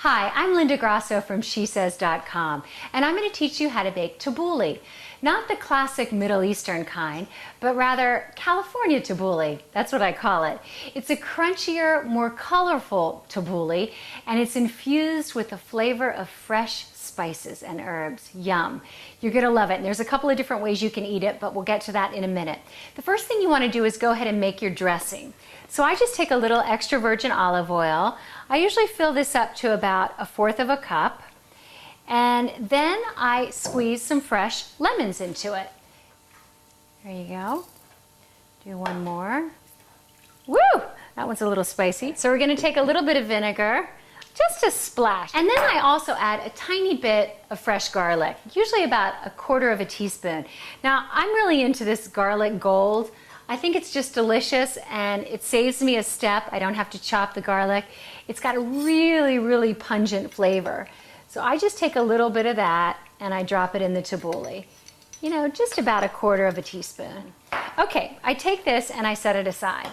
Hi, I'm Linda Grasso from SheSays.com, and I'm going to teach you how to bake tabbouleh. Not the classic Middle Eastern kind, but rather California tabbouleh. That's what I call it. It's a crunchier, more colorful tabbouleh, and it's infused with the flavor of fresh spices and herbs. Yum. You're going to love it. And there's a couple of different ways you can eat it, but we'll get to that in a minute. The first thing you want to do is go ahead and make your dressing. So I just take a little extra virgin olive oil. I usually fill this up to about 1/4 cup. And then I squeeze some fresh lemons into it. There you go. Do one more. Woo! That one's a little spicy. So we're going to take a little bit of vinegar, just a splash. And then I also add a tiny bit of fresh garlic, usually about 1/4 teaspoon. Now, I'm really into this garlic gold. I think it's just delicious and it saves me a step. I don't have to chop the garlic. It's got a really, really pungent flavor. So I just take a little bit of that and I drop it in the tabbouleh. You know, just about 1/4 teaspoon. Okay, I take this and I set it aside.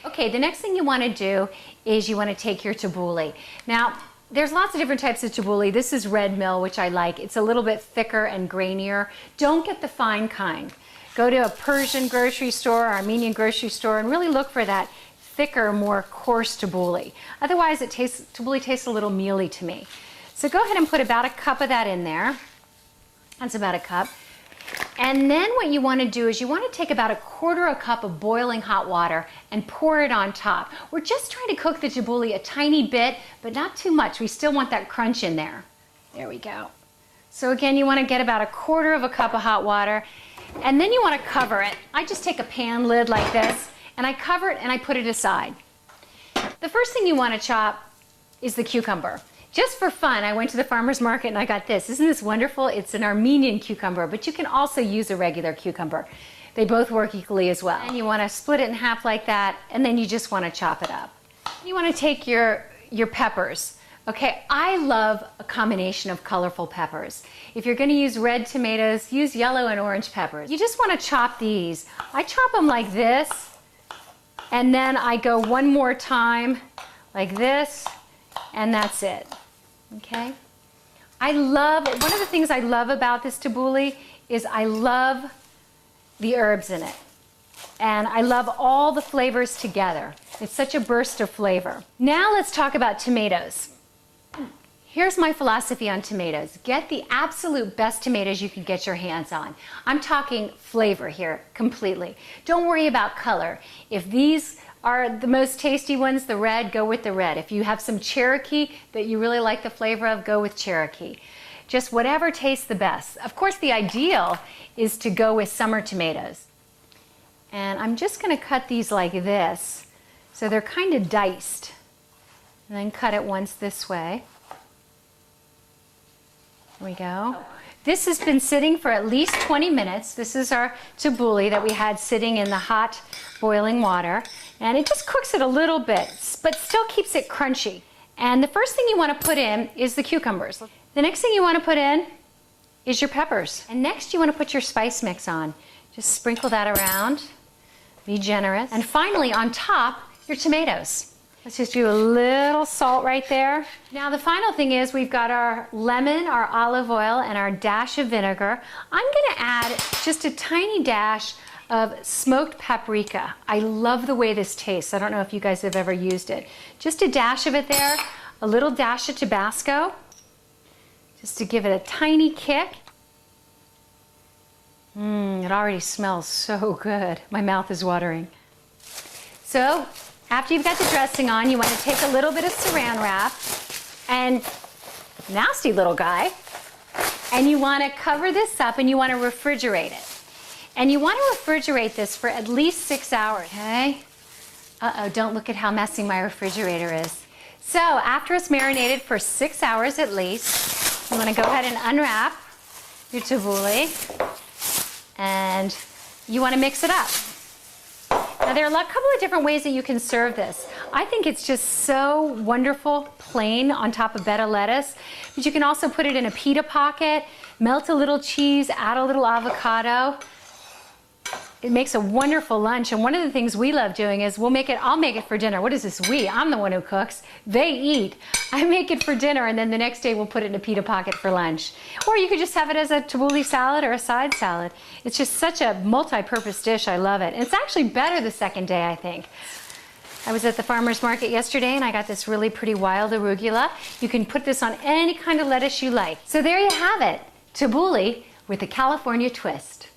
Okay, the next thing you want to do is you want to take your tabbouleh. Now, there's lots of different types of tabbouleh. This is red mill, which I like. It's a little bit thicker and grainier. Don't get the fine kind. Go to a Persian grocery store or Armenian grocery store and really look for that thicker, more coarse tabbouleh. Otherwise, tabbouleh tastes a little mealy to me. So go ahead and put about 1 cup of that in there. That's about 1 cup. And then what you want to do is you want to take about 1/4 cup of boiling hot water and pour it on top. We're just trying to cook the tabbouleh a tiny bit, but not too much. We still want that crunch in there. There we go. So again, you want to get about 1/4 cup of hot water, and then you want to cover it. I just take a pan lid like this, and I cover it and I put it aside. The first thing you want to chop is the cucumber. Just for fun, I went to the farmer's market and I got this. Isn't this wonderful? It's an Armenian cucumber, but you can also use a regular cucumber. They both work equally as well. And you want to split it in half like that, and then you just want to chop it up. You want to take your peppers. Okay, I love a combination of colorful peppers. If you're going to use red tomatoes, use yellow and orange peppers. You just want to chop these. I chop them like this, and then I go one more time like this, and that's it. Okay? One of the things I love about this tabbouleh is I love the herbs in it. And I love all the flavors together. It's such a burst of flavor. Now let's talk about tomatoes. Here's my philosophy on tomatoes. Get the absolute best tomatoes you can get your hands on. I'm talking flavor here completely. Don't worry about color. If these are the most tasty ones, the red, go with the red. If you have some Cherokee that you really like the flavor of, go with Cherokee. Just whatever tastes the best. Of course, the ideal is to go with summer tomatoes. And I'm just going to cut these like this, so they're kind of diced. And then cut it once this way. There we go. This has been sitting for at least 20 minutes. This is our tabbouleh that we had sitting in the hot boiling water. And it just cooks it a little bit, but still keeps it crunchy. And the first thing you want to put in is the cucumbers. The next thing you want to put in is your peppers. And next you want to put your spice mix on. Just sprinkle that around. Be generous. And finally, on top, your tomatoes. Let's just do a little salt right there. Now the final thing is we've got our lemon, our olive oil, and our dash of vinegar. I'm going to add just a tiny dash of smoked paprika. I love the way this tastes. I don't know if you guys have ever used it. Just a dash of it there, a little dash of Tabasco, just to give it a tiny kick. It already smells so good. My mouth is watering. So, after you've got the dressing on, you want to take a little bit of saran wrap, and nasty little guy, and you want to cover this up and you want to refrigerate it. And you want to refrigerate this for at least 6 hours, okay? Uh-oh, don't look at how messy my refrigerator is. So, after it's marinated for 6 hours at least, you want to go ahead and unwrap your tabbouleh, and you want to mix it up. Now there are a couple of different ways that you can serve this. I think it's just so wonderful, plain on top of betta lettuce, but you can also put it in a pita pocket, melt a little cheese, add a little avocado. It makes a wonderful lunch, and one of the things we love doing is I'll make it for dinner. What is this we? I'm the one who cooks. They eat. I make it for dinner, and then the next day we'll put it in a pita pocket for lunch. Or you could just have it as a tabbouleh salad or a side salad. It's just such a multi-purpose dish. I love it. And it's actually better the second day, I think. I was at the farmer's market yesterday and I got this really pretty wild arugula. You can put this on any kind of lettuce you like. So there you have it, tabbouleh with a California twist.